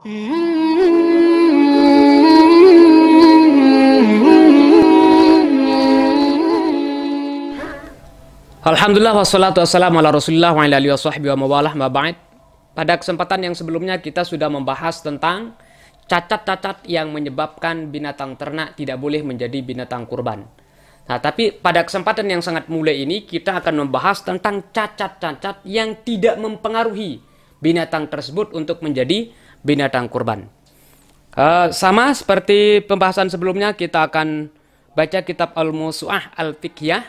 Alhamdulillah wassalatu wassalamu ala rasulillah wa ala alihi wa mawalah ma ba'd. Pada kesempatan yang sebelumnya kita sudah membahas tentang cacat-cacat yang menyebabkan binatang ternak tidak boleh menjadi binatang kurban. Nah, tapi pada kesempatan yang sangat mulia ini kita akan membahas tentang cacat-cacat yang tidak mempengaruhi binatang tersebut untuk menjadi binatang kurban. Sama seperti pembahasan sebelumnya, kita akan baca kitab Al-Mawsu'ah Al-Fiqhiyah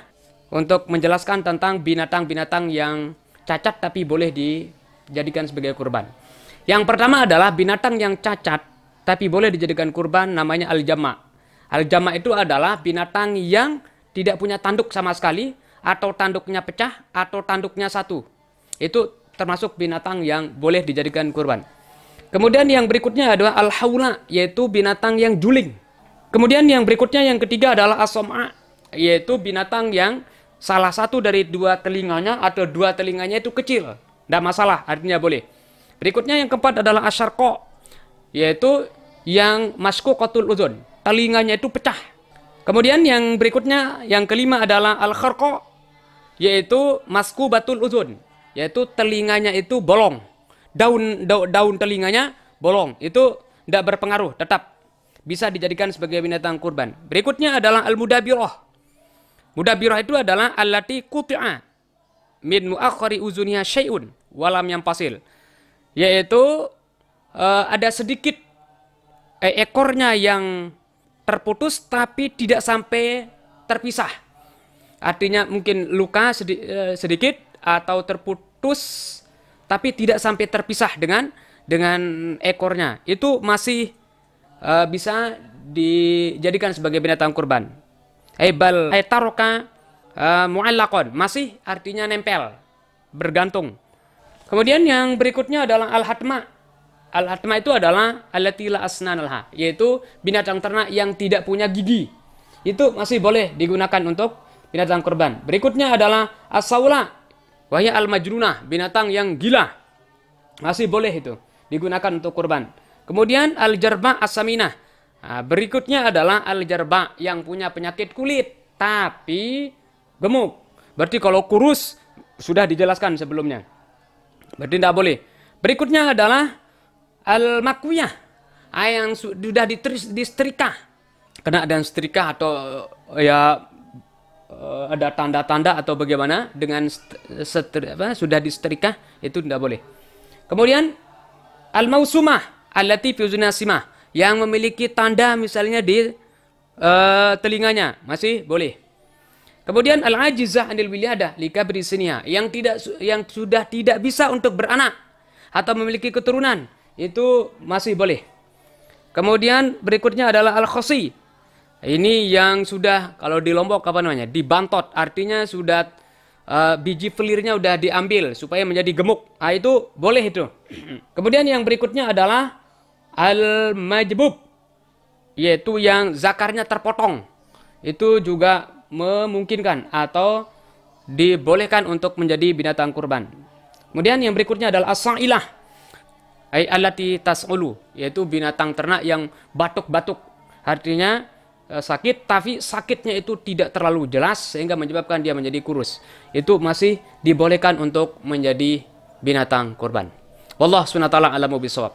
untuk menjelaskan tentang binatang-binatang yang cacat tapi boleh dijadikan sebagai kurban. Yang pertama adalah binatang yang cacat tapi boleh dijadikan kurban, namanya al-jama'. Al-jama' itu adalah binatang yang tidak punya tanduk sama sekali, atau tanduknya pecah, atau tanduknya satu. Itu termasuk binatang yang boleh dijadikan kurban. Kemudian yang berikutnya adalah al-haula, yaitu binatang yang juling. Kemudian yang berikutnya, yang ketiga adalah as-sam'a, yaitu binatang yang salah satu dari dua telinganya atau dua telinganya itu kecil. Tidak masalah, artinya boleh. Berikutnya yang keempat adalah asyarqa, yaitu yang maskuqatul uzun, telinganya itu pecah. Kemudian yang berikutnya, yang kelima adalah al-kharqa, yaitu maskubatul uzun, yaitu telinganya itu bolong. Daun telinganya bolong, itu tidak berpengaruh, tetap bisa dijadikan sebagai binatang kurban. Berikutnya adalah al-mudabirah. Mudabirah itu adalah allati quti'a min muakhkhari uzuniha syai'un walam yampasil, yaitu ada sedikit ekornya yang terputus tapi tidak sampai terpisah. Artinya mungkin luka sedikit atau terputus tapi tidak sampai terpisah dengan ekornya. Itu masih bisa dijadikan sebagai binatang kurban. Bal taroka mu'allaqon, masih artinya nempel, bergantung. Kemudian yang berikutnya adalah al-hatma. Al-hatma itu adalah allati la asnan laha, yaitu binatang ternak yang tidak punya gigi. Itu masih boleh digunakan untuk binatang kurban. Berikutnya adalah as-saula, wahya al-majnunah, binatang yang gila. Masih boleh itu digunakan untuk kurban. Kemudian al-jarba as-saminah. Nah, berikutnya adalah al-jarba yang punya penyakit kulit tapi gemuk. Berarti kalau kurus sudah dijelaskan sebelumnya, berarti tidak boleh. Berikutnya adalah al-makwiyah, yang sudah disetrika, kena dan setrika atau ya ada tanda-tanda atau bagaimana dengan sudah disetrika, itu tidak boleh. Kemudian al-mausumah allati fi uzunasimah, yang memiliki tanda misalnya di telinganya, masih boleh. Kemudian al-ajizah anil wiladah likabri siniha, yang sudah tidak bisa untuk beranak atau memiliki keturunan, itu masih boleh. Kemudian berikutnya adalah al-khasi. Ini yang sudah, kalau di Lombok apa namanya, dibantot, artinya sudah biji felirnya sudah diambil supaya menjadi gemuk. Nah, itu boleh itu. Kemudian yang berikutnya adalah al-majbub, yaitu yang zakarnya terpotong. Itu juga memungkinkan atau dibolehkan untuk menjadi binatang kurban. Kemudian yang berikutnya adalah as-sa'ilah, allati tas'ulu, yaitu binatang ternak yang batuk-batuk. Artinya sakit, tapi sakitnya itu tidak terlalu jelas sehingga menyebabkan dia menjadi kurus. Itu masih dibolehkan untuk menjadi binatang kurban. Wallahu subhanahu wa ta'ala a'lamu bishawab.